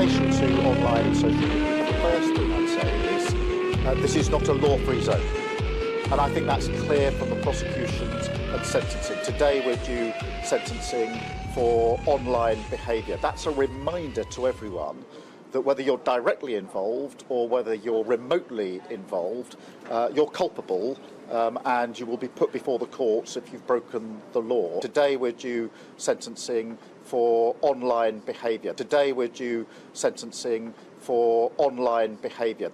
relation to online and social media, the first thing I'd say is this is not a law-free zone. And I think that's clear from the prosecutions and sentencing. Today we're due sentencing for online behaviour. That's a reminder to everyone that whether you're directly involved or whether you're remotely involved, you're culpable and you will be put before the courts if you've broken the law. Today we're due sentencing for online behaviour. Today we're due sentencing for online behaviour.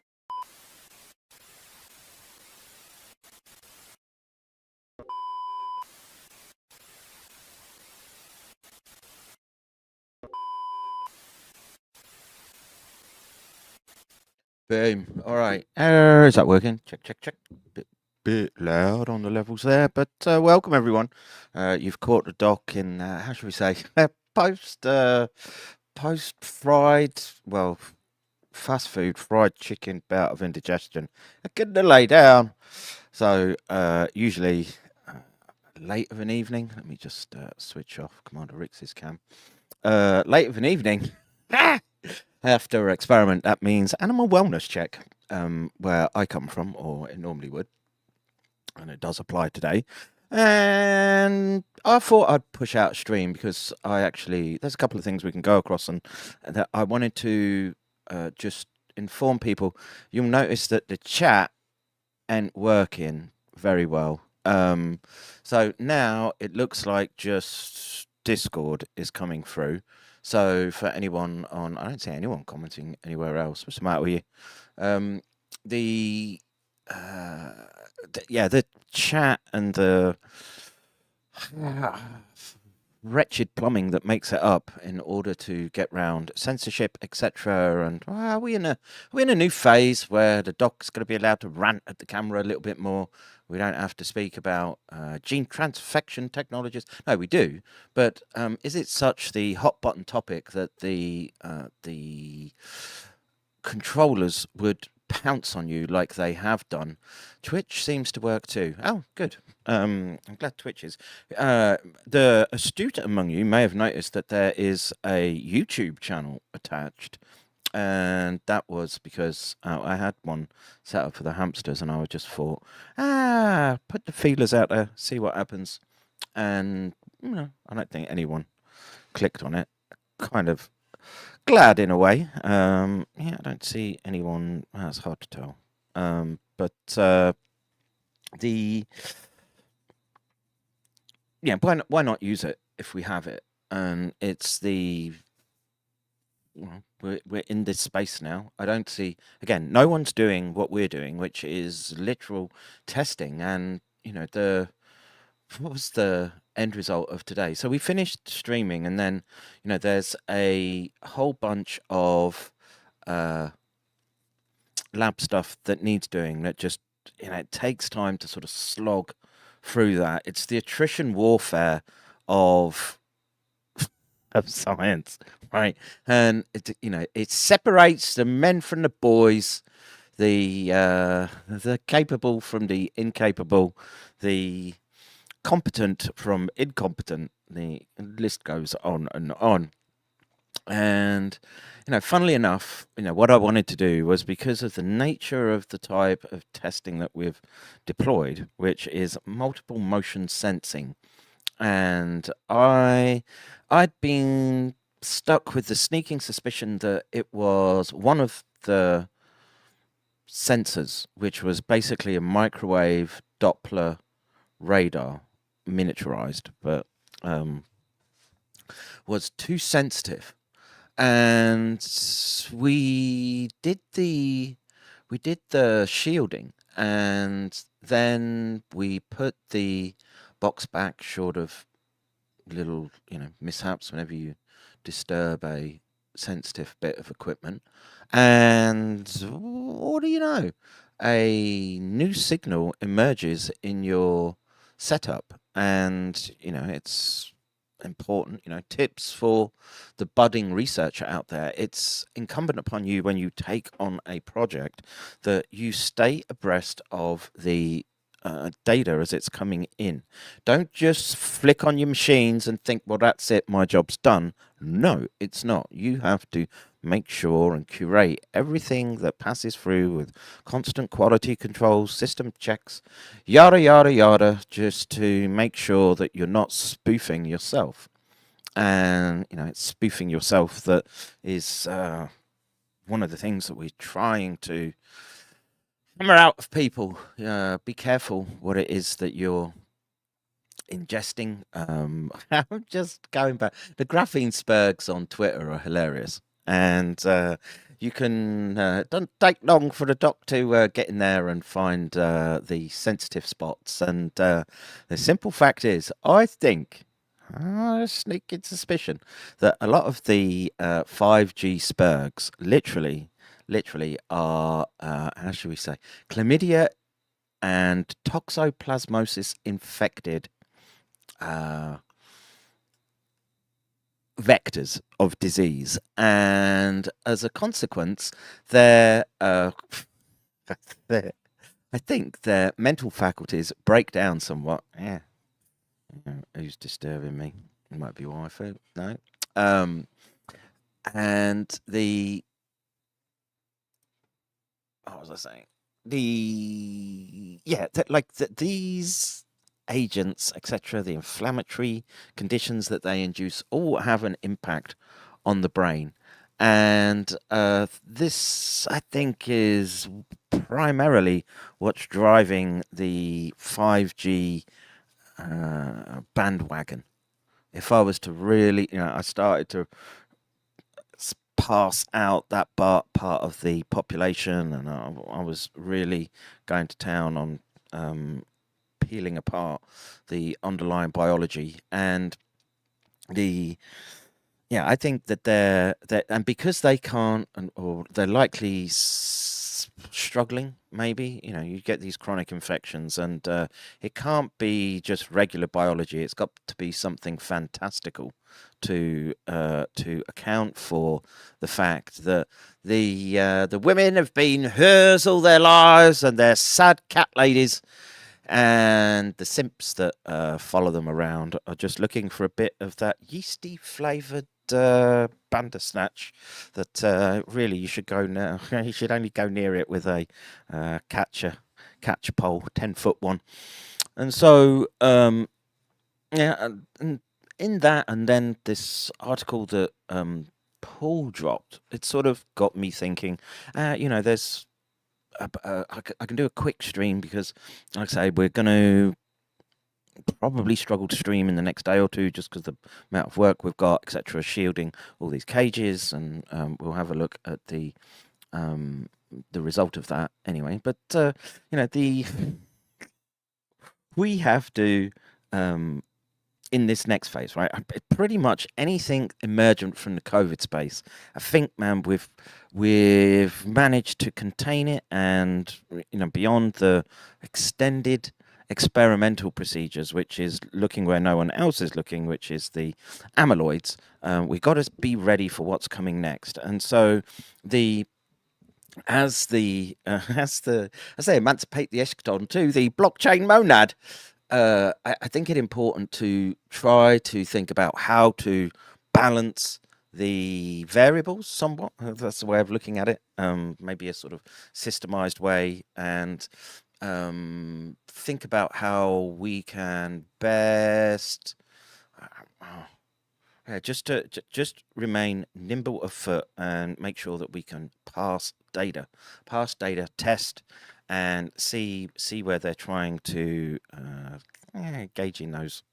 Boom. All right. Is that working? Check, check, check. Bit loud on the levels there, but welcome everyone. You've caught the doc in how should we say post fried, well, fast food fried chicken bout of indigestion. I couldn't lay down, so usually late of an evening. Let me just switch off Commander Rix's cam. Late of an evening. After experiment, that means animal wellness check, where I come from, or it normally would, and it does apply today. And I thought I'd push out a stream because there's a couple of things we can go across, and that I wanted to just inform people. You'll notice that the chat ain't working very well. So now it looks like just Discord is coming through. So for anyone on, I don't see anyone commenting anywhere else. What's the matter with you? The chat and the wretched plumbing that makes it up in order to get round censorship, etc. And are we in a new phase where the doc's going to be allowed to rant at the camera a little bit more? We don't have to speak about gene transfection technologies. No, we do. But is it such the hot button topic that the controllers would pounce on you like they have done? Twitch seems to work too. Oh, good. I'm glad Twitch is. The astute among you may have noticed that there is a YouTube channel attached. And that was because I had one set up for the hamsters, and I just thought, put the feelers out there, see what happens. And I don't think anyone clicked on it. Kind of glad in a way. I don't see anyone. It's hard to tell. Why not use it if we have it? And it's we're in this space now. I don't see, again, no one's doing what we're doing, which is literal testing. And what was the end result of today? So we finished streaming, and then there's a whole bunch of lab stuff that needs doing, that just it takes time to sort of slog through that. It's the attrition warfare of science, right? And it separates the men from the boys, the capable from the incapable, the competent from incompetent. The list goes on and on. And funnily enough, what I wanted to do was, because of the nature of the type of testing that we've deployed, which is multiple motion sensing. And I'd been stuck with the sneaking suspicion that it was one of the sensors, which was basically a microwave Doppler radar, miniaturized, but was too sensitive. And we did the shielding, and then we put the box back, short of little mishaps whenever you disturb a sensitive bit of equipment. And what do you know, a new signal emerges in your setup. And it's important, tips for the budding researcher out there. It's incumbent upon you, when you take on a project, that you stay abreast of the data as it's coming in. Don't just flick on your machines and think, well, that's it, my job's done. No, it's not. You have to make sure and curate everything that passes through with constant quality control, system checks, yada, yada, yada, just to make sure that you're not spoofing yourself. And, it's spoofing yourself that is one of the things that we're trying to hammer out of people. Be careful what it is that you're ingesting. I'm just going back. The graphene spurgs on Twitter are hilarious. And you can, don't take long for the doc to get in there and find the sensitive spots. And the simple fact is, I think, a sneaking suspicion that a lot of the 5G spurgs literally are, how should we say, chlamydia and toxoplasmosis infected vectors of disease, and as a consequence, I think their mental faculties break down somewhat. Yeah. Who's disturbing me? It might be Wi-Fi. No. And what was I saying? These agents, etc., the inflammatory conditions that they induce, all have an impact on the brain. And this, I think, is primarily what's driving the 5G bandwagon. If I was to really, I started to pass out that part of the population, and I was really going to town on peeling apart the underlying biology and I think that they're and because they can't, or they're likely struggling, maybe, you get these chronic infections, and it can't be just regular biology. It's got to be something fantastical to account for the fact that the women have been hers all their lives, and they're sad cat ladies, and the simps that follow them around are just looking for a bit of that yeasty flavoured bandersnatch that really you should go now. You should only go near it with a catcher pole, 10-foot one. And so and in that, and then this article that Paul dropped, it sort of got me thinking. There's I can do a quick stream because, like I say, we're going to probably struggle to stream in the next day or two just because the amount of work we've got, etc., shielding all these cages, and we'll have a look at the result of that anyway. But we have to in this next phase, right? Pretty much anything emergent from the COVID space, I think, man, we've managed to contain it, and beyond the extended experimental procedures, which is looking where no one else is looking, which is the amyloids. We've got to be ready for what's coming next, and so as they emancipate the eschaton to the blockchain monad. I think it's important to try to think about how to balance the variables somewhat. That's the way of looking at it. Maybe a sort of systemized way, and think about how we can best just remain nimble of foot and make sure that we can pass data, test, and see where they're trying to gauging those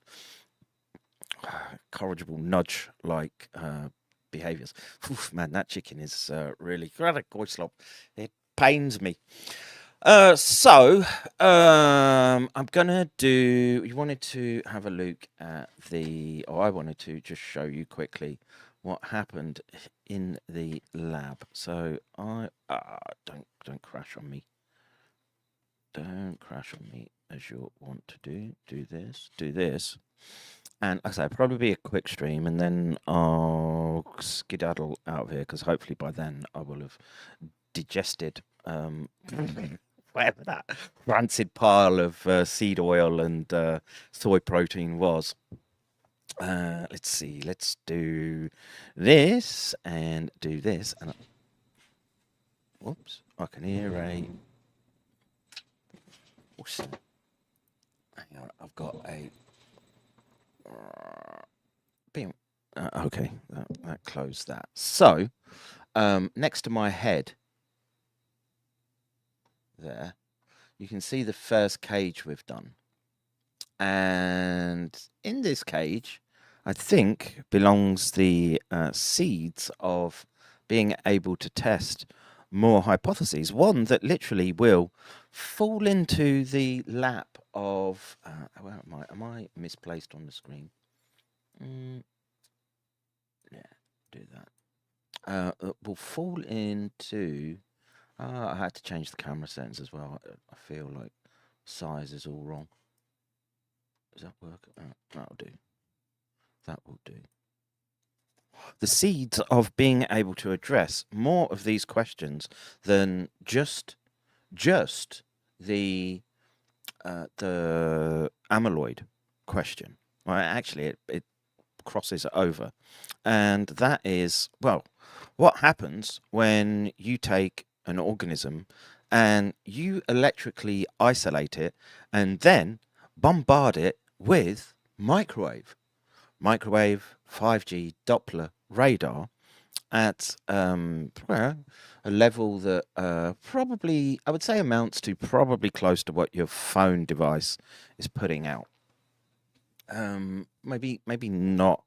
corrigible nudge-like behaviors. Oof, man, that chicken is really slop. It pains me. So I'm gonna do. You wanted to have a look at I wanted to just show you quickly what happened in the lab. So don't crash on me. Don't crash on me as you want to do. Do this. And like I say, it'll probably be a quick stream, and then I'll skedaddle out of here because hopefully by then I will have digested whatever that rancid pile of seed oil and soy protein was. Let's see. Let's do this and do this. And whoops, I can hear a. What's that? Hang on, I've got a. Okay, that closed that. So, next to my head, there, you can see the first cage we've done. And in this cage, I think belongs the seeds of being able to test more hypotheses. One that literally will fall into the lap of. Where am I? Am I misplaced on the screen? Yeah, do that. Will fall into. I had to change the camera settings as well. I feel like size is all wrong. Does that work? That'll do. That will do. The seeds of being able to address more of these questions than just the amyloid question. Well, actually, it crosses over, and that is, well, what happens when you take an organism and you electrically isolate it and then bombard it with microwave, 5G Doppler radar at well, a level that probably, I would say, amounts to probably close to what your phone device is putting out. Maybe not.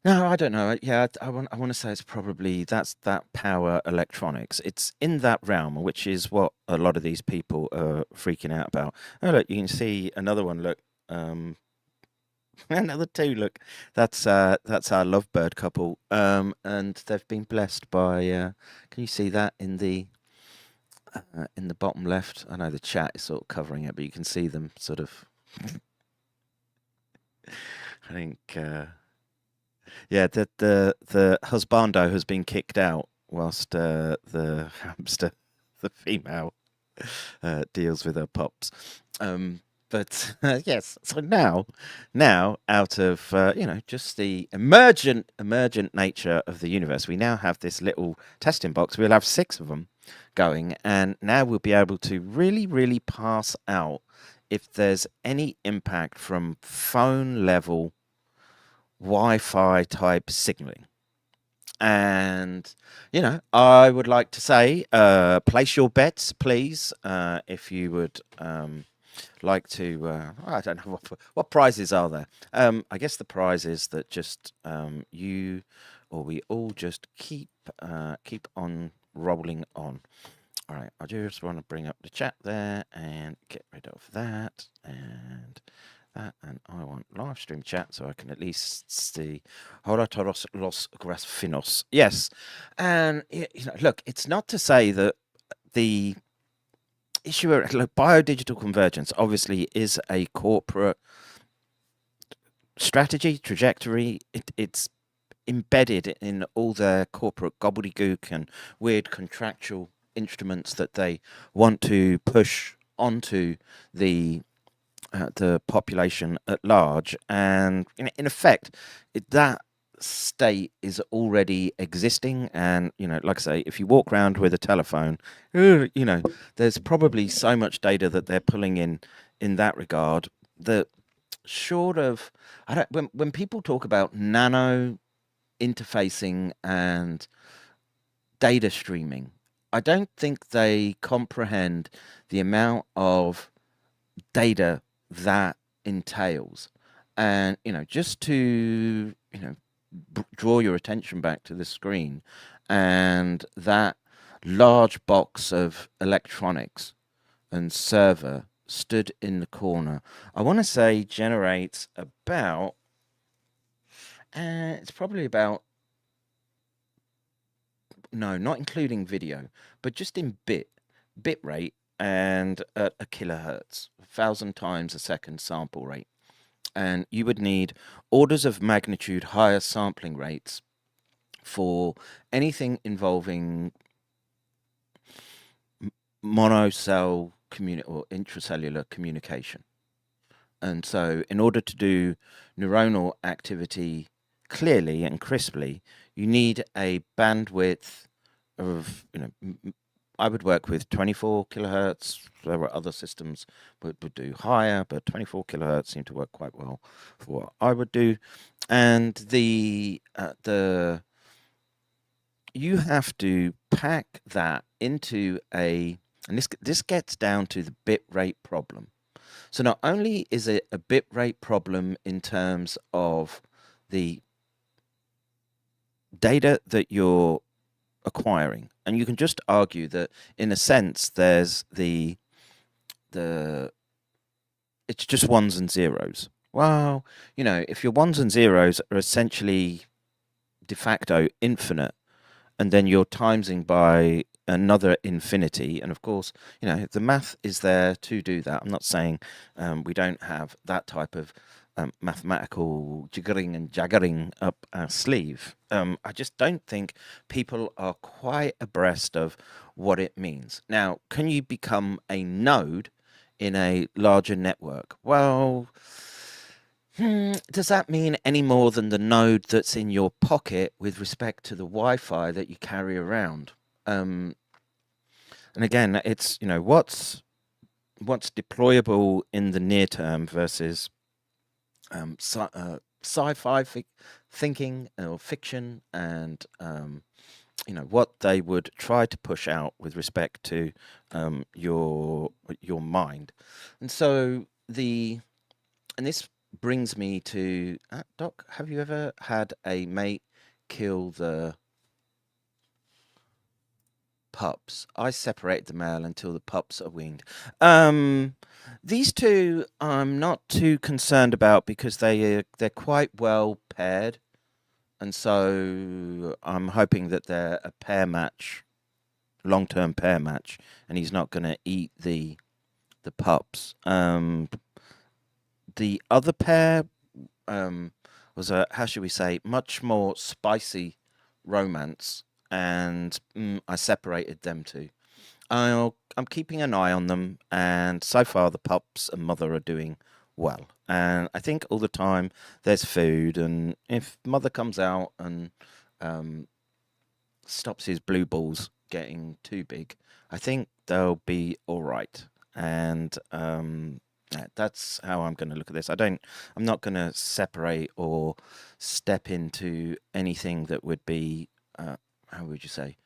No, I don't know. Yeah, I want to say it's probably that power electronics. It's in that realm, which is what a lot of these people are freaking out about. Oh, look, you can see another one. Look, another two. Look, that's our lovebird couple. And they've been blessed by. Can you see that in the bottom left? I know the chat is sort of covering it, but you can see them sort of. I think. Yeah, the husbando has been kicked out whilst the hamster, the female, deals with her pups. But yes, so now out of just the emergent nature of the universe, we now have this little testing box. We'll have 6 of them going, and now we'll be able to really pass out if there's any impact from phone level Wi-Fi type signaling. And I would like to say, place your bets, please, if you would like to. I don't know what prizes are there. I guess the prize is that just you or we all just keep on rolling on. All right, I just want to bring up the chat there and get rid of that and that, and I want live stream chat so I can at least see. Hola todos los grasfinos. Yes, and look, it's not to say that the issue of biodigital convergence obviously is a corporate strategy, trajectory. It's embedded in all their corporate gobbledygook and weird contractual instruments that they want to push onto the population at large, and in effect, that state is already existing. And like I say, if you walk around with a telephone, there's probably so much data that they're pulling in that regard that short of when people talk about nano interfacing and data streaming, I don't think they comprehend the amount of data that entails. And just to draw your attention back to the screen, and that large box of electronics and server stood in the corner, I want to say generates about it's probably about, no, not including video, but just in bit rate and at a kilohertz, 1,000 times a second sample rate. And you would need orders of magnitude higher sampling rates for anything involving monocell or intracellular communication. And so in order to do neuronal activity clearly and crisply, you need a bandwidth of, I would work with 24 kilohertz. There were other systems would do higher, but 24 kilohertz seemed to work quite well for what I would do. And you have to pack that into and this gets down to the bit rate problem. So not only is it a bit rate problem in terms of the data that you're acquiring, and you can just argue that in a sense there's it's just ones and zeros. Well, if your ones and zeros are essentially de facto infinite, and then you're timesing by another infinity, and of course, the math is there to do that. I'm not saying we don't have that type of mathematical jiggering and jaggering up our sleeve. I just don't think people are quite abreast of what it means. Now, can you become a node in a larger network? Well, does that mean any more than the node that's in your pocket with respect to the Wi-Fi that you carry around? And again, it's what's deployable in the near term versus sci-fi thinking or fiction, and what they would try to push out with respect to your mind. And so this brings me to Doc, have you ever had a mate kill the pups? I separated the male until the pups are weaned. These two I'm not too concerned about because they're quite well paired, and so I'm hoping that they're a pair match, long-term pair match, and he's not going to eat the pups. The other pair was how should we say, much more spicy romance, and I separated them two. I'm keeping an eye on them, and so far the pups and mother are doing well. And I think all the time there's food, and if mother comes out and stops his blue balls getting too big, I think they'll be all right. And that's how I'm going to look at this. I'm not going to separate or step into anything that would be, how would you say,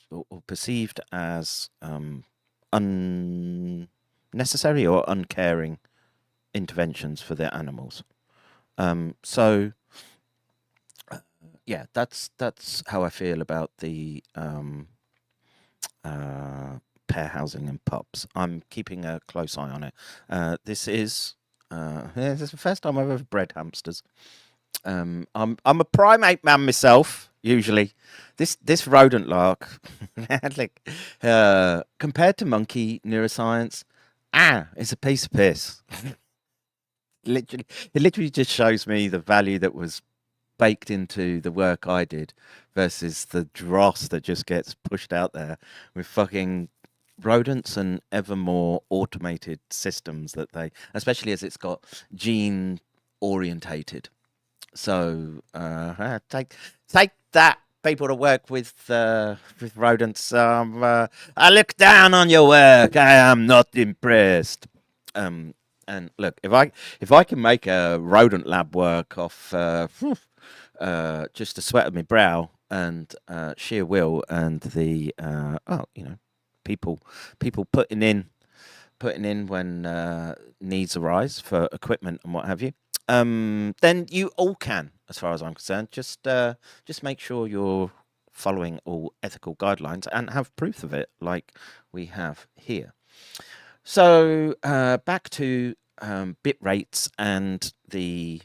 or perceived as unnecessary or uncaring interventions for their animals. So yeah, that's how I feel about the pair housing and pups. I'm keeping a close eye on it. This is the first time I've ever bred hamsters. I'm a primate man myself. Usually, this rodent lark, like compared to monkey neuroscience, it's a piece of piss. It literally just shows me the value that was baked into the work I did versus the dross that just gets pushed out there with fucking rodents and ever more automated systems that especially as it's got gene orientated. So take that, people to work with rodents. I look down on your work. I am not impressed. And look, if I can make a rodent lab work off just the sweat of my brow and sheer will and the people putting in when needs arise for equipment and what have you, then you all can, as far as I'm concerned. Just make sure you're following all ethical guidelines and have proof of it, like we have here. So back to bit rates and the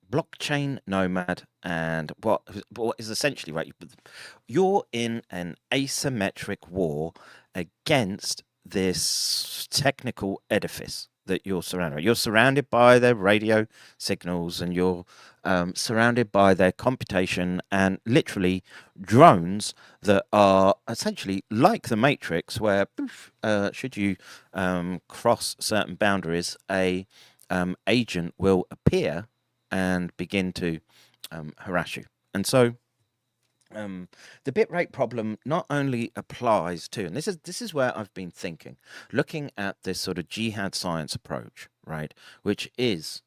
blockchain nomad, and what is essentially right. You're in an asymmetric war against this technical edifice. that you're surrounded by. You're surrounded by their radio signals, and you're surrounded by their computation, and literally drones that are essentially like the Matrix, where should you cross certain boundaries, a agent will appear and begin to harass you. And so the bitrate problem not only applies to, and this is where I've been thinking, looking at this sort of jihad science approach, right, which is,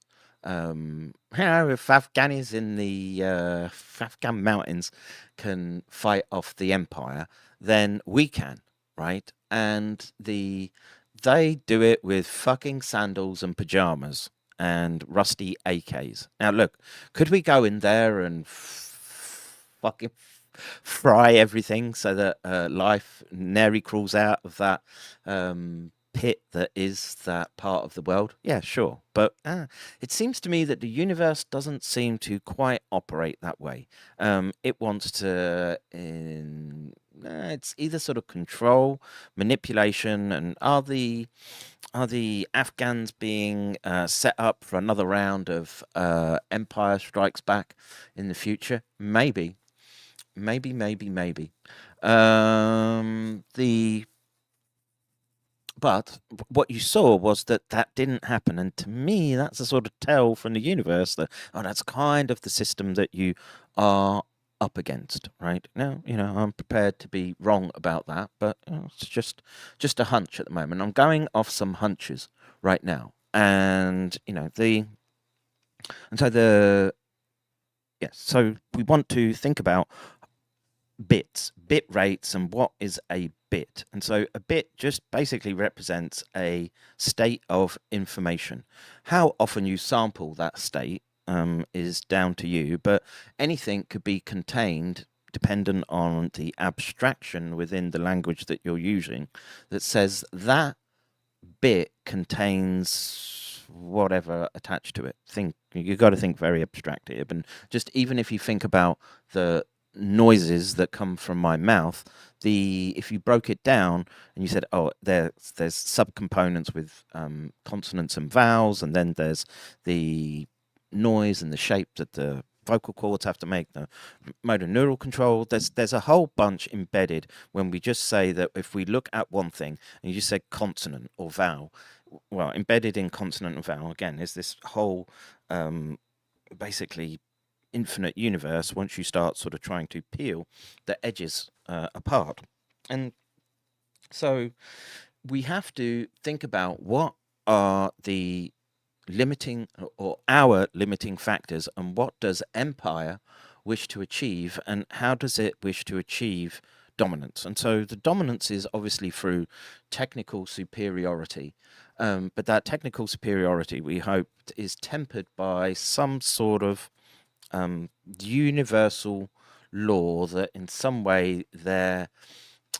you know, if Afghanis in the Afghan mountains can fight off the empire, then we can, right? And they do it with fucking sandals and pajamas and rusty AKs. Now, look, could we go in there and fucking fry everything so that life nearly crawls out of that pit that is that part of the world? Yeah, sure. But it seems to me that the universe doesn't seem to quite operate that way. It wants to, it's either sort of control, manipulation, and are the Afghans being set up for another round of Empire Strikes Back in the future? Maybe. But what you saw was that didn't happen, and to me, that's a sort of tell from the universe that that's kind of the system that you are up against right now. You know, I'm prepared to be wrong about that, but it's just a hunch at the moment. I'm going off some hunches right now, and you know so we want to think about bit rates, and what is a bit. And so a bit just basically represents a state of information. How often you sample that state is down to you, but anything could be contained dependent on the abstraction within the language that you're using that says that bit contains whatever attached to it. You got to think very abstractive, and just even if you think about the noises that come from my mouth, if you broke it down and you said, oh, there's subcomponents with consonants and vowels, and then there's the noise and the shape that the vocal cords have to make, the motor neural control, there's a whole bunch embedded when we just say that if we look at one thing and you just said consonant or vowel, well, embedded in consonant and vowel again is this whole basically infinite universe once you start sort of trying to peel the edges apart. And so we have to think about what are the limiting or our limiting factors, and what does empire wish to achieve, and how does it wish to achieve dominance. And so the dominance is obviously through technical superiority, but that technical superiority we hope is tempered by some sort of universal law that in some way they're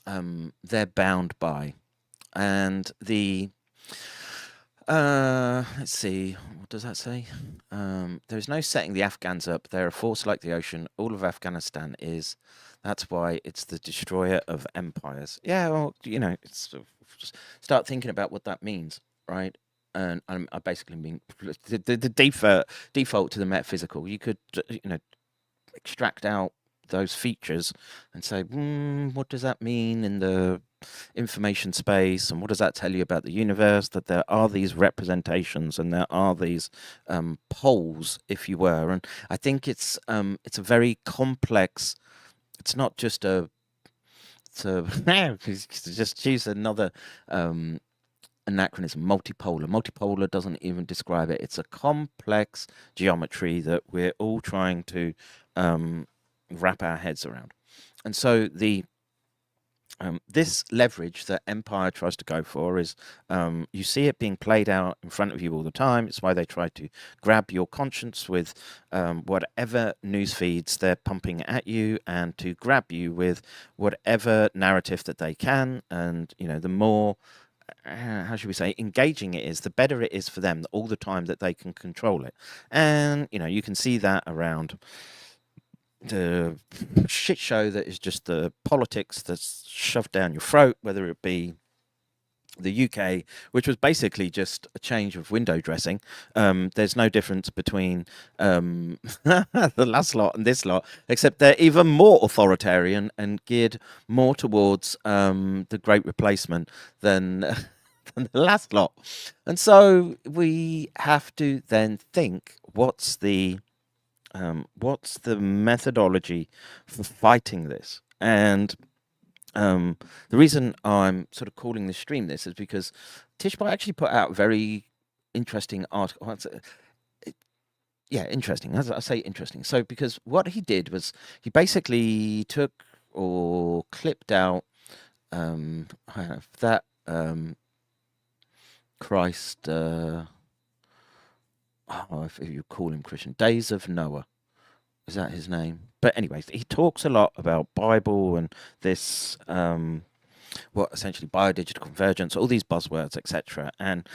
bound by. And the let's see, what does that say? There's no setting the Afghans up. They're a force like the ocean. All of Afghanistan is. That's why it's the destroyer of empires. Yeah, well, you know, it's just start thinking about what that means, right? And I basically mean the default to the metaphysical. You could, you know, extract out those features and say, what does that mean in the information space, and what does that tell you about the universe? That there are these representations and there are these poles, if you were. And I think it's a very complex. It's not just to just choose another anachronism, multipolar. Multipolar doesn't even describe it. It's a complex geometry that we're all trying to wrap our heads around. And so this leverage that empire tries to go for is, you see it being played out in front of you all the time. It's why they try to grab your conscience with whatever news feeds they're pumping at you, and to grab you with whatever narrative that they can. And, you know, the more, how should we say, engaging it is, the better it is for them all the time that they can control it. And, you know, you can see that around the shit show that is just the politics that's shoved down your throat, whether it be the UK, which was basically just a change of window dressing. There's no difference between the last lot and this lot, except they're even more authoritarian and geared more towards the Great Replacement than, than the last lot. And so we have to then think, what's the methodology for fighting this? And the reason I'm sort of calling this stream this is because Tishbot actually put out a very interesting article. Yeah, interesting. As I say, interesting. So because what he did was he basically took or clipped out that Christ, if you call him Christian, Days of Noah. Is that his name? But anyways, he talks a lot about Bible and this, essentially biodigital convergence, all these buzzwords, etc. And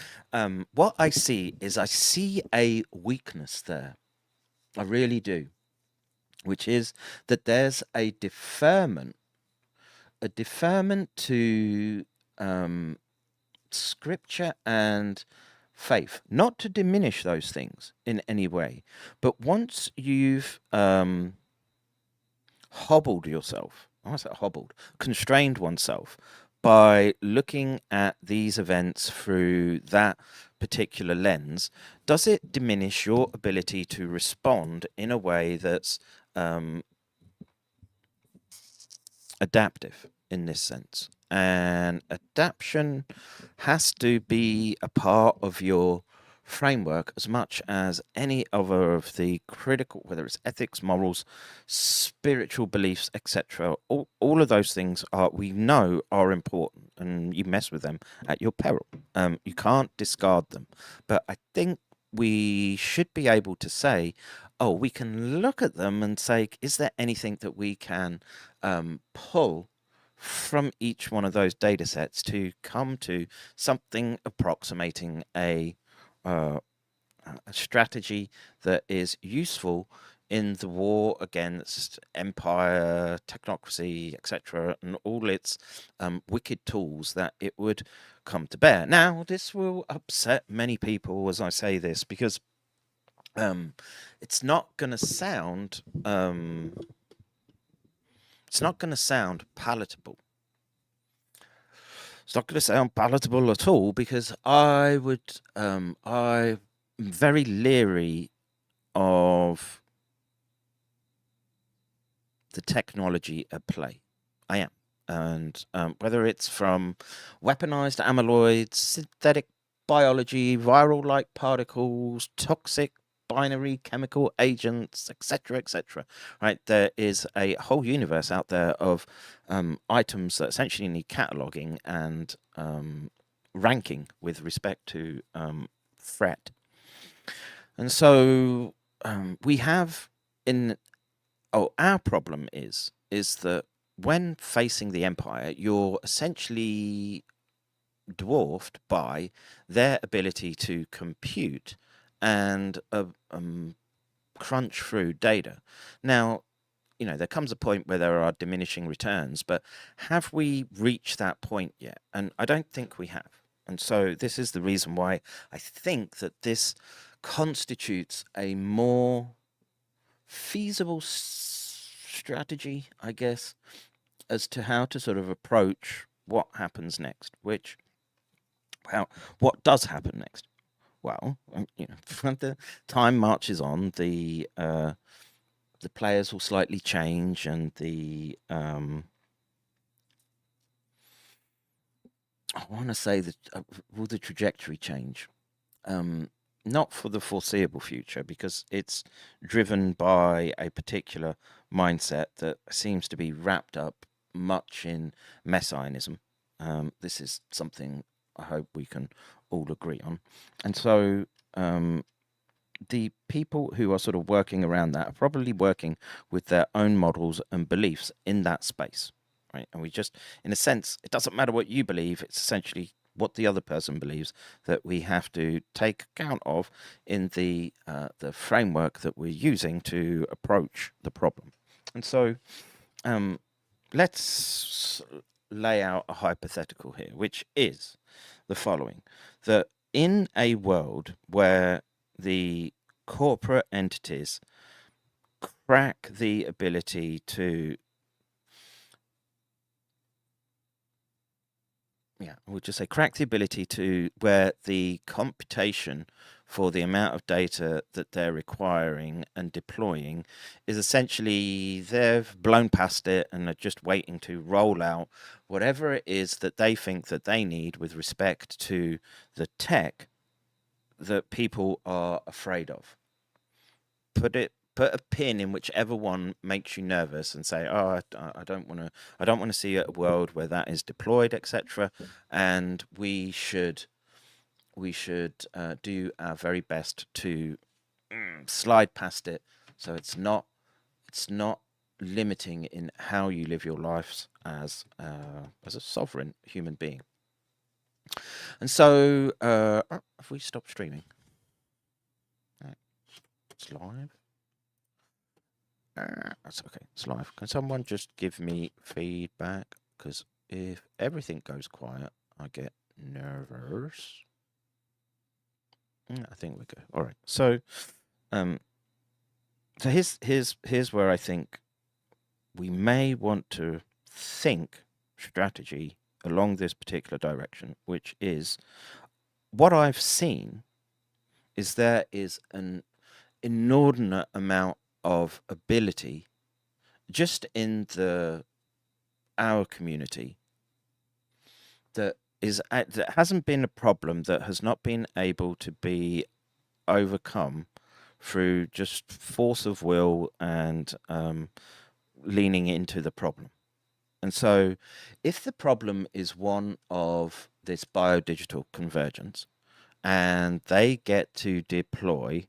what I see is I see a weakness there. I really do, which is that there's a deferment to scripture and faith, not to diminish those things in any way, but once you've constrained oneself by looking at these events through that particular lens, does it diminish your ability to respond in a way that's adaptive in this sense? And adaptation has to be a part of your framework as much as any other of the critical, whether it's ethics, morals, spiritual beliefs, etc. All of those things we know are important, and you mess with them at your peril. You can't discard them. But I think we should be able to say, oh, we can look at them and say, is there anything that we can pull from each one of those data sets to come to something approximating a strategy that is useful in the war against empire, technocracy, etc., and all its wicked tools that it would come to bear. Now, this will upset many people as I say this, because it's not going to sound palatable. It's not going to sound palatable at all, because I'm very leery of the technology at play. I am. And whether it's from weaponized amyloids, synthetic biology, viral-like particles, toxic binary chemical agents, etc., right? There is a whole universe out there of items that essentially need cataloging and ranking with respect to threat. And so we have our problem is that when facing the empire, you're essentially dwarfed by their ability to compute and crunch through data. Now, there comes a point where there are diminishing returns, but have we reached that point yet? And I don't think we have. And so this is the reason why I think that this constitutes a more feasible strategy, I guess, as to how to sort of approach what happens next, what does happen next. Well, when the time marches on, the players will slightly change, and I want to say that will the trajectory change? Not for the foreseeable future, because it's driven by a particular mindset that seems to be wrapped up much in messianism. This is something I hope we can all agree on. And so the people who are sort of working around that are probably working with their own models and beliefs in that space, right? And we just, in a sense, it doesn't matter what you believe, it's essentially what the other person believes that we have to take account of in the framework that we're using to approach the problem. And so let's lay out a hypothetical here, which is the following: that in a world where the corporate entities crack the ability to, we'll just say crack the ability to where the computation for the amount of data that they're requiring and deploying is essentially they've blown past it and are just waiting to roll out whatever it is that they think that they need with respect to the tech that people are afraid of. Put a pin in whichever one makes you nervous and say, oh, I don't want to see a world where that is deployed, etc. And we should do our very best to slide past it, so it's not limiting in how you live your lives as a sovereign human being. And so, have we stopped streaming? It's live. That's okay. It's live. Can someone just give me feedback? Because if everything goes quiet, I get nervous. I think we're good. All right. So, so here's where I think we may want to think strategy along this particular direction, which is what I've seen is there is an inordinate amount of ability just in our community that hasn't been a problem, that has not been able to be overcome through just force of will and leaning into the problem. And so if the problem is one of this biodigital convergence and they get to deploy,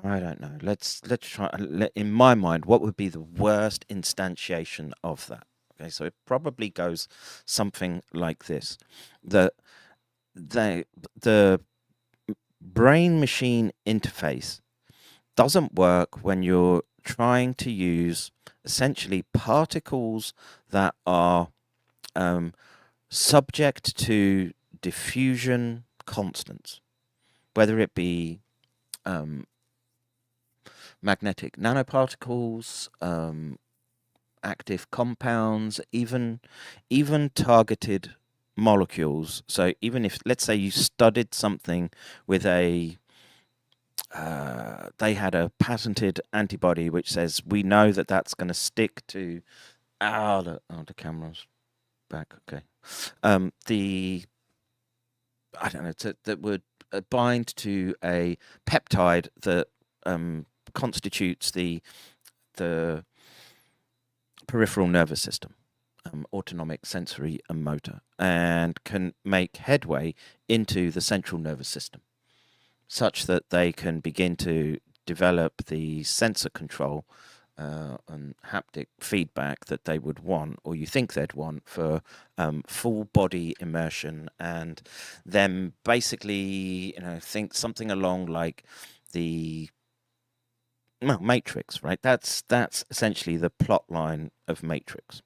I don't know, let's try, in my mind, what would be the worst instantiation of that? Okay, so it probably goes something like this: that the brain-machine interface doesn't work when you're trying to use essentially particles that are subject to diffusion constants, whether it be magnetic nanoparticles, active compounds, even targeted molecules. So even if, let's say, you studied something with they had a patented antibody which says we know that that's going to stick to the camera's back. Okay, I don't know, that would bind to a peptide that constitutes the peripheral nervous system, autonomic, sensory, and motor, and can make headway into the central nervous system, such that they can begin to develop the sensor control and haptic feedback that they would want, or you think they'd want, for full body immersion, and then basically, think something along like the Matrix, right? That's essentially the plot line of Matrix.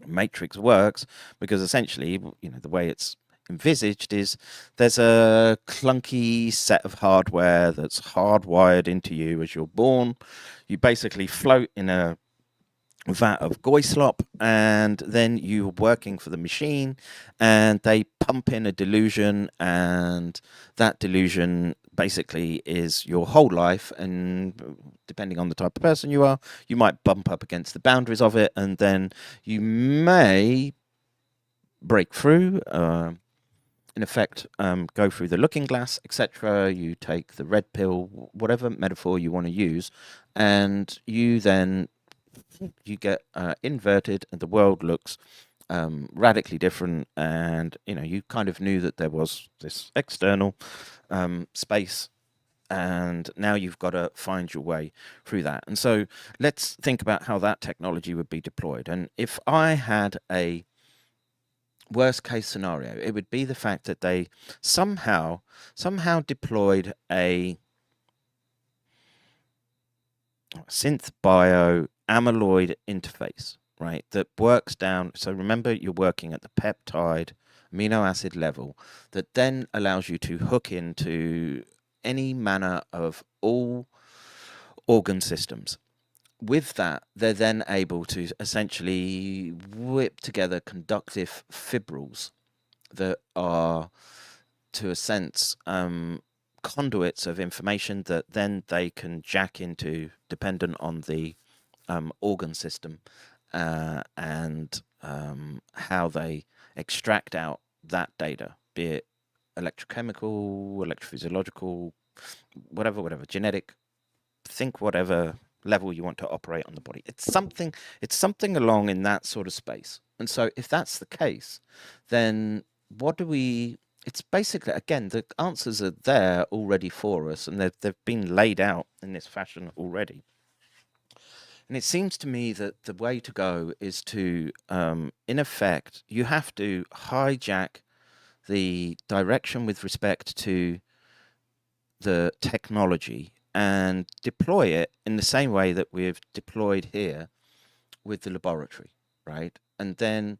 Matrix works because essentially, the way it's envisaged is there's a clunky set of hardware that's hardwired into you as you're born. You basically float in a vat of goislop, and then you're working for the machine, and they pump in a delusion, and that delusion basically is your whole life, and depending on the type of person you are, you might bump up against the boundaries of it, and then you may break through, in effect, go through the looking glass, etc. You take the red pill, whatever metaphor you want to use, and you get inverted, and the world looks radically different, and you kind of knew that there was this external space, and now you've got to find your way through that. And so let's think about how that technology would be deployed. And if I had a worst case scenario, it would be the fact that they somehow deployed a synth bio amyloid interface, right, that works down. So remember, you're working at the peptide amino acid level that then allows you to hook into any manner of all organ systems. With that, they're then able to essentially whip together conductive fibrils that are, to a sense, conduits of information that then they can jack into, dependent on the organ system and how they extract out that data, be it electrochemical, electrophysiological, whatever, genetic, think whatever level you want to operate on the body. It's something along in that sort of space. And so if that's the case, then what do we, it's basically, again, the answers are there already for us, and they've been laid out in this fashion already. And it seems to me that the way to go is to, in effect, you have to hijack the direction with respect to the technology and deploy it in the same way that we've deployed here with the laboratory, right? And then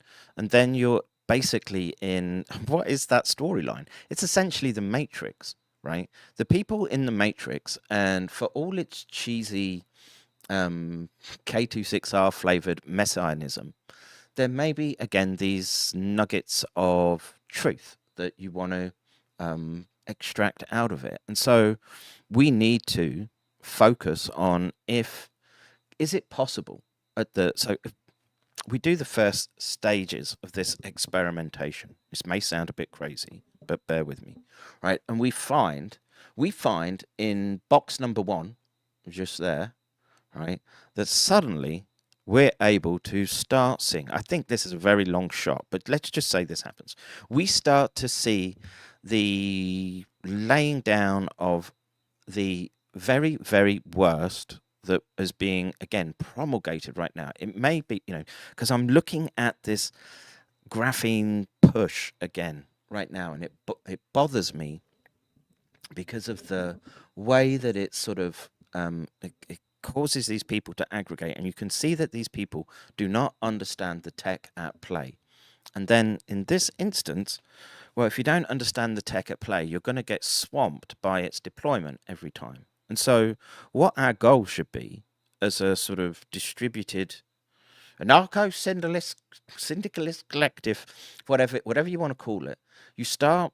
you're basically in, what is that storyline? It's essentially the Matrix, right? The people in the Matrix, and for all its cheesy K26R flavored messianism, there may be, again, these nuggets of truth that you want to extract out of it. And so we need to focus on, is it possible at the, so if we do the first stages of this experimentation. This may sound a bit crazy, but bear with me, right? And we find in box number 1, just there, right, that suddenly we're able to start seeing, I think this is a very long shot, but let's just say this happens. We start to see the laying down of the very, very worst that is being, again, promulgated right now. It may be, because I'm looking at this graphene push again right now, and it bothers me because of the way that it sort of, it causes these people to aggregate, and you can see that these people do not understand the tech at play. And then in this instance, well, if you don't understand the tech at play, you're going to get swamped by its deployment every time. And so what our goal should be as a sort of distributed anarcho-syndicalist collective, whatever you want to call it, you start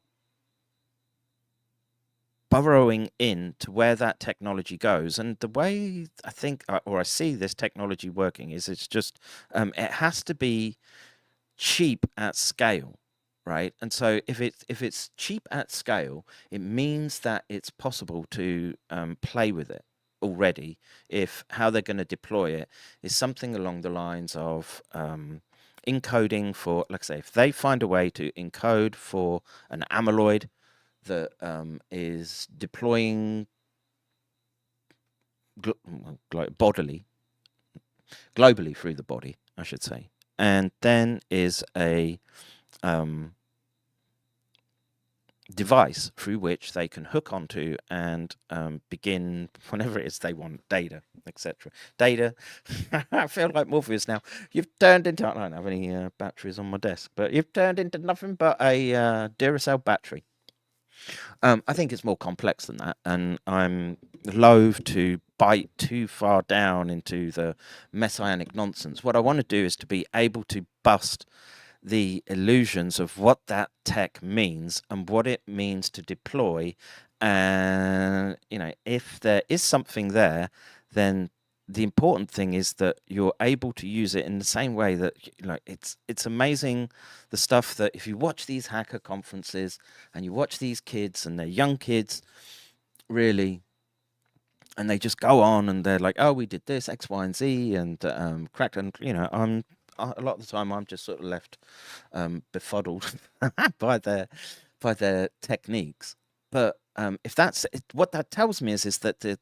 burrowing in to where that technology goes. And the way I think, or I see this technology working, is it's just, it has to be cheap at scale, right? And so if it's cheap at scale, it means that it's possible to play with it already. If how they're going to deploy it is something along the lines of encoding for, like I say, if they find a way to encode for an amyloid that is deploying globally through the body, I should say, and then is a device through which they can hook onto and begin whenever it is they want, data, etc. Data. I feel like Morpheus now. You've turned into, I don't have any batteries on my desk, but you've turned into nothing but a Duracell battery. I think it's more complex than that, and I'm loath to bite too far down into the messianic nonsense. What I want to do is to be able to bust the illusions of what that tech means and what it means to deploy. And, if there is something there, then the important thing is that you're able to use it in the same way that, it's amazing the stuff that if you watch these hacker conferences and you watch these kids, and they're young kids, really, and they just go on and they're like, oh, we did this, X, Y, and Z, and cracked, and, a lot of the time I'm just sort of left befuddled by their techniques. But if that's what that tells me is that the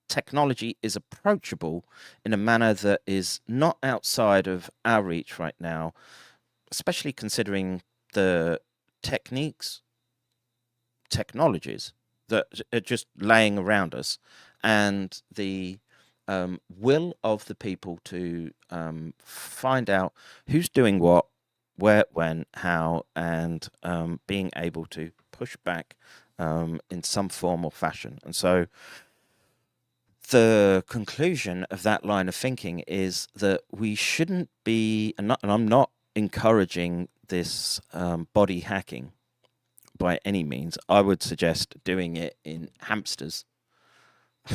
technology is approachable in a manner that is not outside of our reach right now, especially considering the technologies that are just laying around us, and the will of the people to find out who's doing what, where, when, how, and being able to push back in some form or fashion. And so the conclusion of that line of thinking is that we shouldn't be, and I'm not encouraging this body hacking by any means. I would suggest doing it in hamsters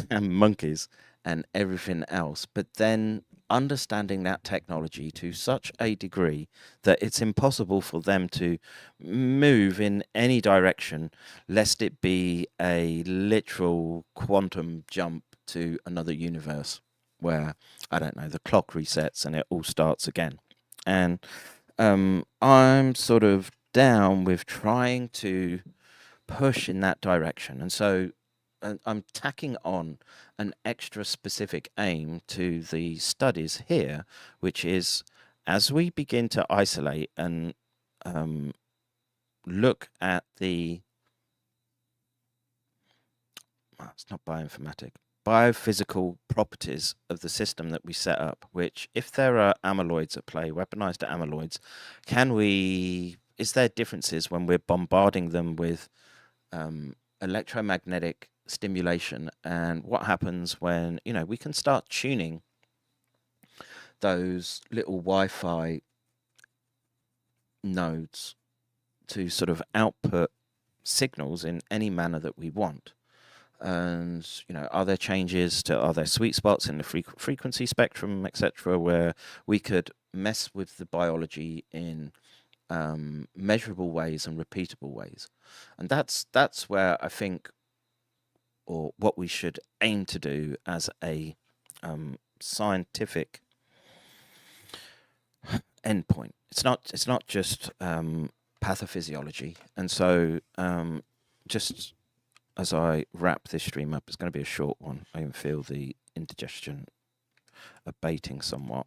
and monkeys and everything else, but then understanding that technology to such a degree that it's impossible for them to move in any direction, lest it be a literal quantum jump to another universe where, I don't know, the clock resets and it all starts again. And I'm sort of down with trying to push in that direction. And so I'm tacking on an extra specific aim to the studies here, which is as we begin to isolate and look at the, well, it's not bioinformatic, biophysical properties of the system that we set up, which if there are amyloids at play, weaponized amyloids, is there differences when we're bombarding them with electromagnetic stimulation, and what happens when, you know, we can start tuning those little Wi-Fi nodes to sort of output signals in any manner that we want. And, you know, are there sweet spots in the frequency spectrum, etc., where we could mess with the biology in measurable ways and repeatable ways? And that's where I think, or what we should aim to do as a scientific endpoint. It's not just pathophysiology. And so just as I wrap this stream up, it's going to be a short one. I can feel the indigestion abating somewhat.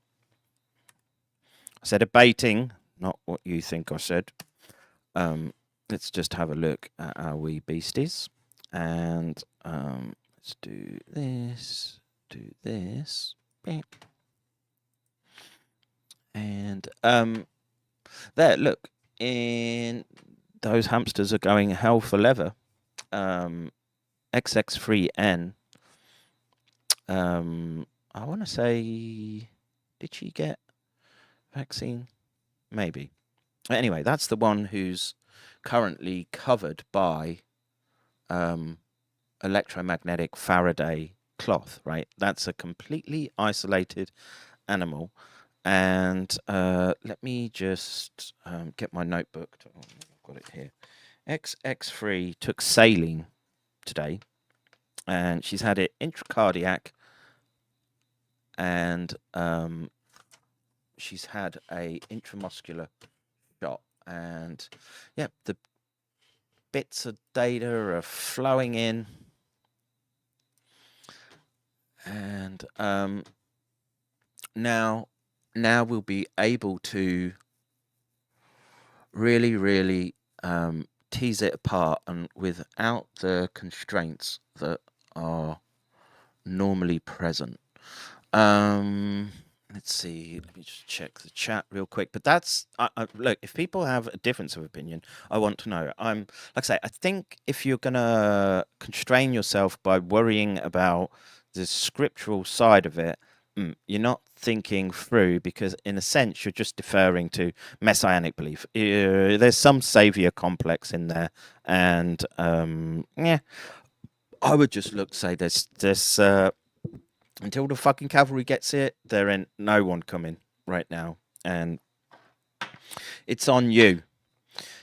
I said abating, not what you think I said. Let's just have a look at our wee beasties. And let's do this, and there, look, in those hamsters are going hell for leather. XX3N, I want to say, did she get vaccine? Maybe. Anyway, that's the one who's currently covered by electromagnetic Faraday cloth, right? That's a completely isolated animal. And let me just get my notebook. I've got it here. XX3 took saline today, and she's had it intracardiac, and she's had a intramuscular shot. And yeah, the bits of data are flowing in, and now we'll be able to really tease it apart, and without the constraints that are normally present. Let's see, let me just check the chat real quick. But that's, look, if people have a difference of opinion, I want to know. Like I say, I think if you're going to constrain yourself by worrying about the scriptural side of it, you're not thinking through, because in a sense, you're just deferring to messianic belief. There's some savior complex in there. And yeah, I would just say there's until the fucking cavalry gets it, there ain't no one coming right now. And it's on you.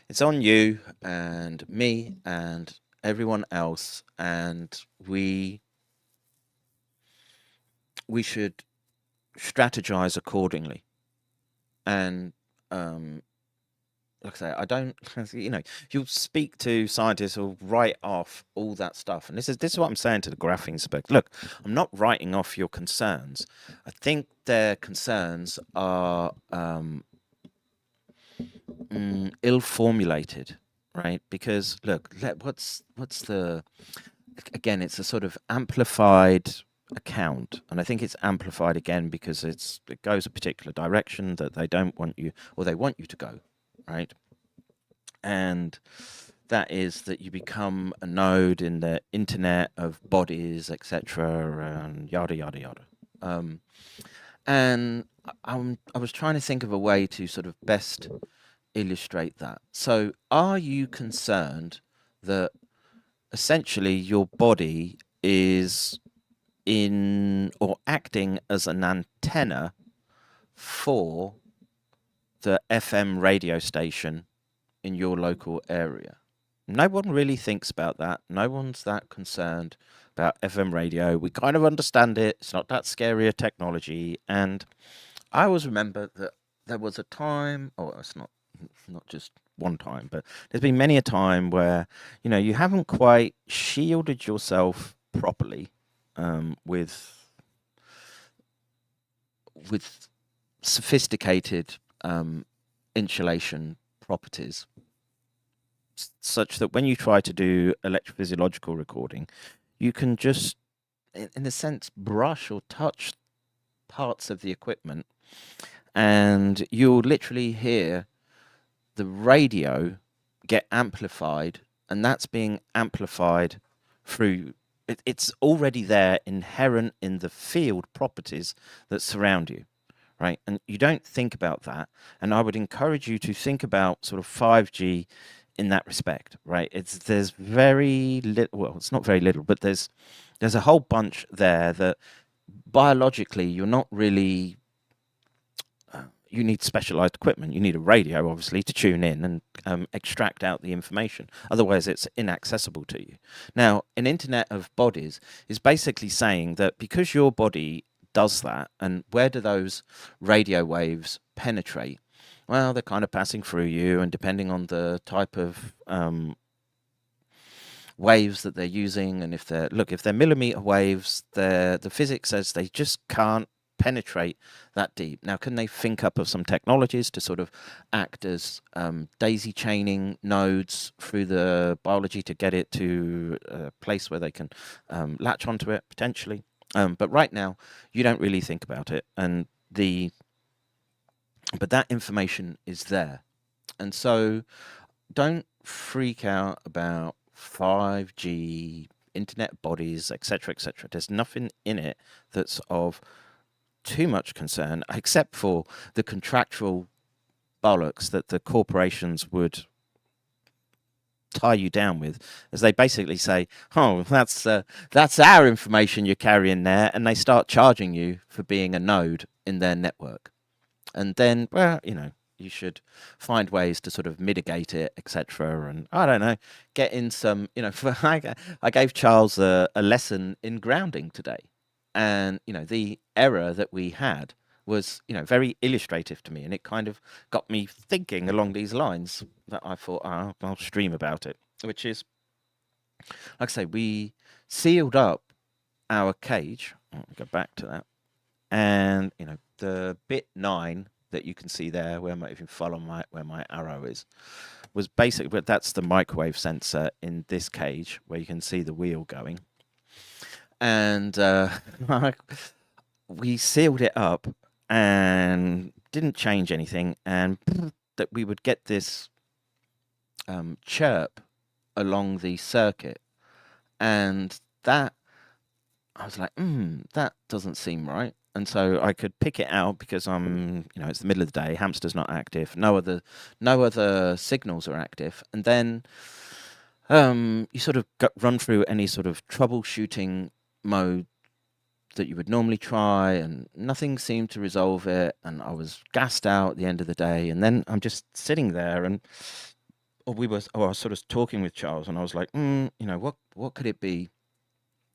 It's on you and me and everyone else. And we should strategize accordingly. And like I say, I don't, you know, you'll speak to scientists who'll write off all that stuff. And this is what I'm saying to the graphene spec. Look, I'm not writing off your concerns. I think their concerns are ill-formulated, right? Because look, what's the, again, it's a sort of amplified account, and I think it's amplified again because it goes a particular direction that they don't want you, or they want you to go, right? And that is that you become a node in the internet of bodies, etc., and yada yada yada. And I was trying to think of a way to sort of best illustrate that. So, are you concerned that essentially your body is in or acting as an antenna for the FM radio station in your local area? No one really thinks about that. No one's that concerned about FM radio. We kind of understand it. It's not that scary a technology. And I always remember that there was a time, or it's not just one time, but there's been many a time where, you haven't quite shielded yourself properly with sophisticated insulation properties, such that when you try to do electrophysiological recording, you can just, in a sense, brush or touch parts of the equipment, and you'll literally hear the radio get amplified, and that's being amplified through, it's already there, inherent in the field properties that surround you, right? And you don't think about that, and I would encourage you to think about sort of 5G in that respect, right? There's very little, well, it's not very little, but there's a whole bunch there that biologically you're not really, you need specialized equipment. You need a radio, obviously, to tune in and extract out the information. Otherwise, it's inaccessible to you. Now, an internet of bodies is basically saying that because your body does that, and where do those radio waves penetrate? Well, they're kind of passing through you, and depending on the type of waves that they're using, and if they're millimeter waves, the physics says they just can't penetrate that deep. Now, can they think up of some technologies to sort of act as daisy chaining nodes through the biology to get it to a place where they can latch onto it potentially? But right now, you don't really think about it, and but that information is there, and so don't freak out about 5G, internet bodies, etc., etc. There's nothing in it that's of too much concern, except for the contractual bollocks that the corporations would tie you down with, as they basically say, oh, that's our information you're carrying there, and they start charging you for being a node in their network. And then, well, you should find ways to sort of mitigate it, etc. And I don't know, get in some, I gave Charles a lesson in grounding today. And, the error that we had was, very illustrative to me. And it kind of got me thinking along these lines that I thought, I'll stream about it, which is, like I say, we sealed up our cage. I'll go back to that. And, the bit 9 that you can see there, where if you follow where my arrow is, was basically, but that's the microwave sensor in this cage where you can see the wheel going. And we sealed it up and didn't change anything, and that we would get this chirp along the circuit, and that I was like, that doesn't seem right. And so I could pick it out because it's the middle of the day, hamster's not active, no other signals are active, and then you sort of run through any sort of troubleshooting mode that you would normally try, and nothing seemed to resolve it, and I was gassed out at the end of the day. And then I'm just sitting there, and I was sort of talking with Charles, and I was like, what could it be?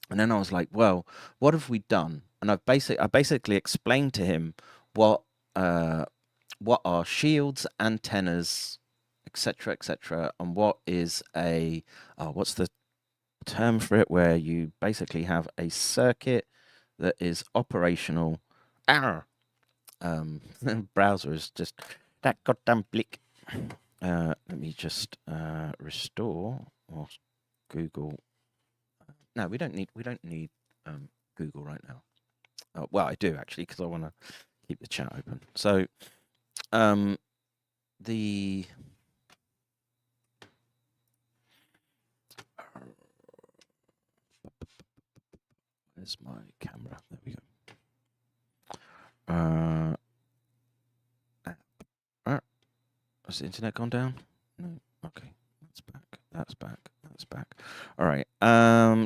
And then I was like, well, what have we done? And I basically explained to him what are shields, antennas, etc., and what is what's the term for it, where you basically have a circuit that is operational. Browser is just that goddamn blick. Let me just restore or Google. No, we don't need Google right now. Well, I do actually, because I want to keep the chat open. So, where's my camera? There we go. Has the internet gone down? No. Okay, that's back. That's back. That's back. All right.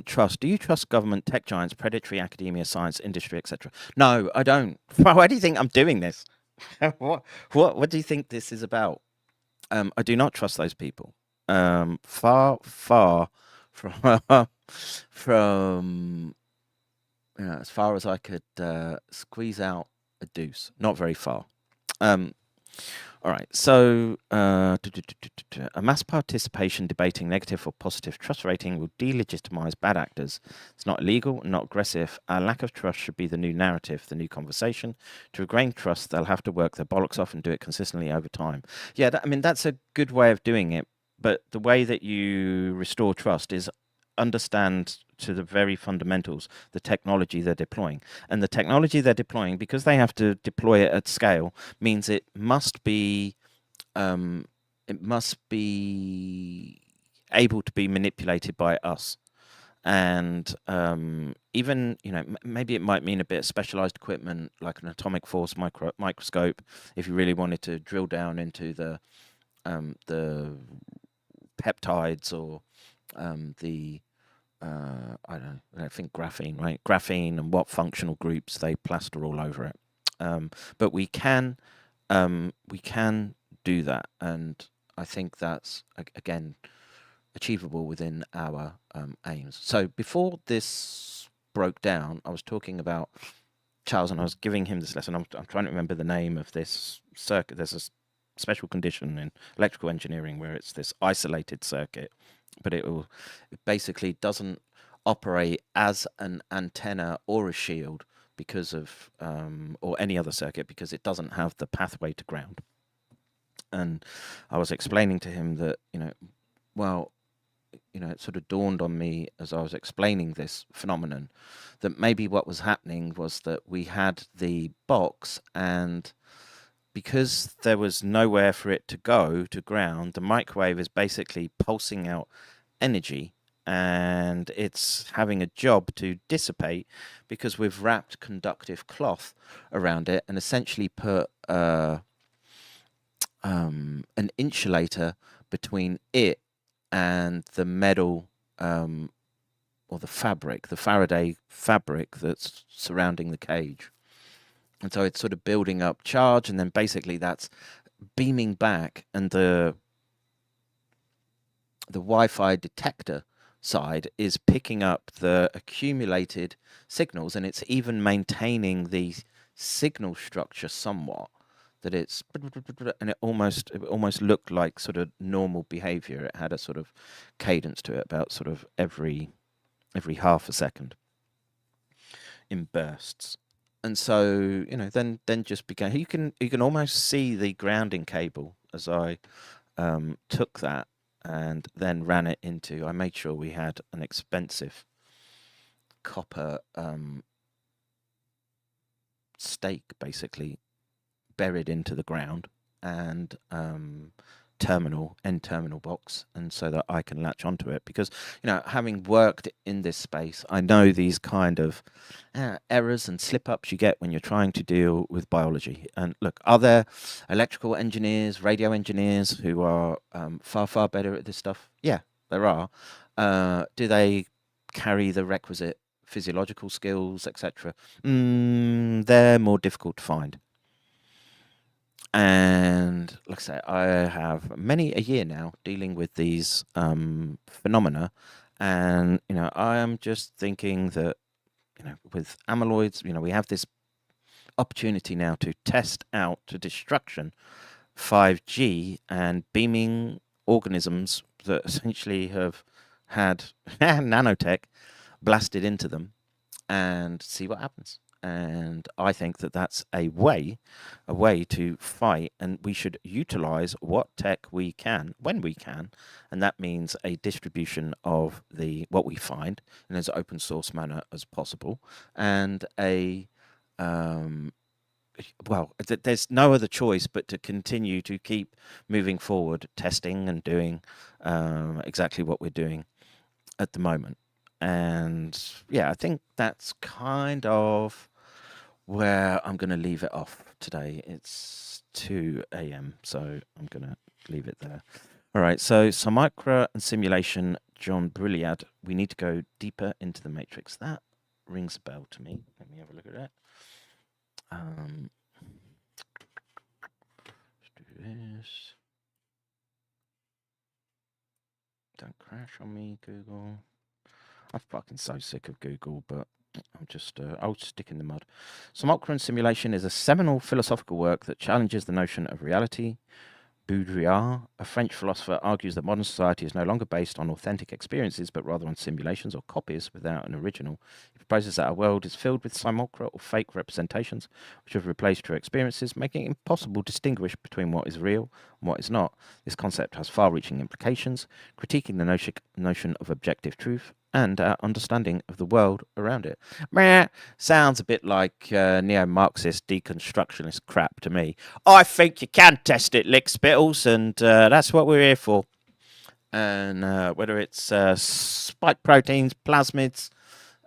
Trust. Do you trust government, tech giants, predatory academia, science, industry, etc.? No, I don't. Why do you think I'm doing this? What do you think this is about? I do not trust those people. Far from from as far as I could squeeze out a deuce. Not very far. All right, so a mass participation debating negative or positive trust rating will delegitimize bad actors. It's not illegal, not aggressive. A lack of trust should be the new narrative, the new conversation. To regain trust, they'll have to work their bollocks off and do it consistently over time. Yeah, I mean, that's a good way of doing it, but the way that you restore trust is understand to the very fundamentals the technology they're deploying, and the technology they're deploying, because they have to deploy it at scale, means it must be able to be manipulated by us. And even, you know, maybe it might mean a bit of specialized equipment like an atomic force microscope if you really wanted to drill down into the peptides or I don't know, I think graphene, right? Graphene and what functional groups they plaster all over it. But we can do that, and I think that's again achievable within our aims. So before this broke down, I was talking about Charles, and I was giving him this lesson. I'm trying to remember the name of this circuit. There's a special condition in electrical engineering where it's this isolated circuit, but it basically doesn't operate as an antenna or a shield because of or any other circuit, because it doesn't have the pathway to ground. And I was explaining to him that, well, it sort of dawned on me as I was explaining this phenomenon that maybe what was happening was that we had the box, and because there was nowhere for it to go to ground, the microwave is basically pulsing out energy, and it's having a job to dissipate because we've wrapped conductive cloth around it and essentially put an insulator between it and the metal or the fabric, the Faraday fabric that's surrounding the cage. And so it's sort of building up charge, and then basically that's beaming back, and the Wi-Fi detector side is picking up the accumulated signals, and it's even maintaining the signal structure somewhat, that it's, and it almost looked like sort of normal behavior. It had a sort of cadence to it, about sort of every half a second in bursts. And so, then just began, you can almost see the grounding cable as I took that and then ran it into, I made sure we had an expensive copper stake basically buried into the ground, and end terminal box, and so that I can latch onto it, because having worked in this space, I know these kind of errors and slip-ups you get when you're trying to deal with biology. And look, are there electrical engineers, radio engineers who are far better at this stuff? Yeah, there are. Do they carry the requisite physiological skills, etc.? They're more difficult to find. And like I say, I have many a year now dealing with these phenomena, and I am just thinking that with amyloids, we have this opportunity now to test out to destruction 5G and beaming organisms that essentially have had nanotech blasted into them, and see what happens. And I think that that's a way to fight, and we should utilize what tech we can when we can, and that means a distribution of what we find in as open source manner as possible, and well, there's no other choice but to continue to keep moving forward, testing and doing exactly what we're doing at the moment. And yeah, I think that's kind of where I'm going to leave it off today. It's 2 a.m., so I'm going to leave it there. All right, so Simulacra and simulation, John Brilliard. We need to go deeper into the matrix. That rings a bell to me. Let me have a look at that. Let's do this. Don't crash on me, Google. I'm fucking so sick of Google, but I'm just, I'll stick in the mud. Simulacra and simulation is a seminal philosophical work that challenges the notion of reality. Baudrillard, a French philosopher, argues that modern society is no longer based on authentic experiences, but rather on simulations or copies without an original. He proposes that our world is filled with simulacra or fake representations, which have replaced true experiences, making it impossible to distinguish between what is real and what is not. This concept has far-reaching implications, critiquing the notion of objective truth and our understanding of the world around it. Meh, sounds a bit like neo-Marxist deconstructionist crap to me. I think you can test it, lick spittles, and that's what we're here for. And whether it's spike proteins, plasmids,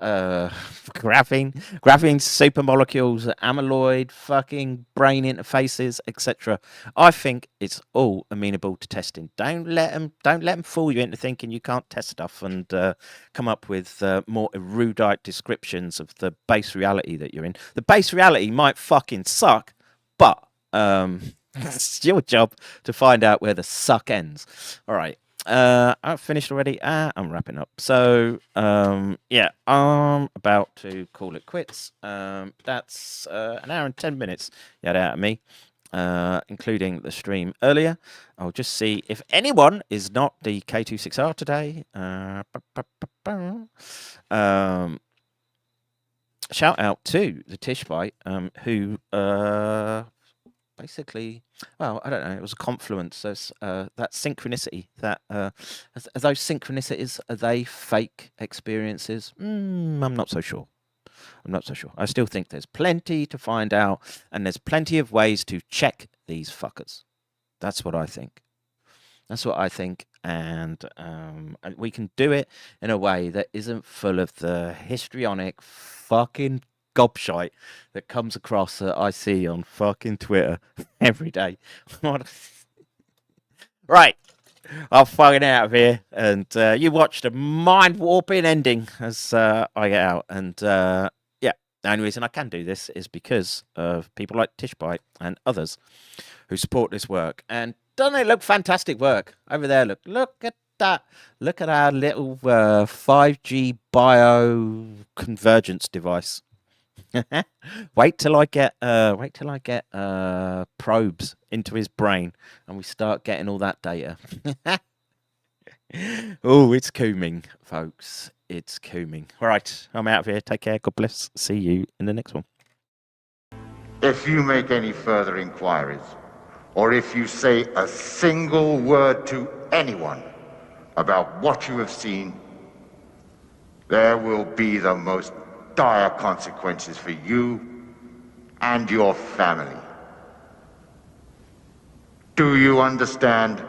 graphene supermolecules, amyloid, fucking brain interfaces, etc. I think it's all amenable to testing. Don't let them fool you into thinking you can't test stuff and come up with more erudite descriptions of the base reality that you're in. The base reality might fucking suck, but it's your job to find out where the suck ends. All right. I've finished already. I'm wrapping up. So, yeah, I'm about to call it quits. That's an hour and 10 minutes you had out of me, including the stream earlier. I'll just see if anyone is not the K26R today. Shout out to the Tishbite, who basically, well, I don't know, it was a confluence. There's that synchronicity, that are those synchronicities, are they fake experiences? I'm not so sure. I still think there's plenty to find out, and there's plenty of ways to check these fuckers. That's what I think. And we can do it in a way that isn't full of the histrionic fucking gobshite that comes across that I see on fucking Twitter every day. Right, I'll fucking out of here, and you watch the mind-warping ending as I get out. And yeah, the only reason I can do this is because of people like Tishbite and others who support this work. And doesn't it look fantastic work over there? Look at that. Look at our little 5G bio convergence device. Wait till I get probes into his brain and we start getting all that data. Oh, it's cooming, folks. It's cooming. All right, I'm out of here. Take care. God bless. See you in the next one. If you make any further inquiries, or if you say a single word to anyone about what you have seen, there will be the most dire consequences for you and your family. Do you understand?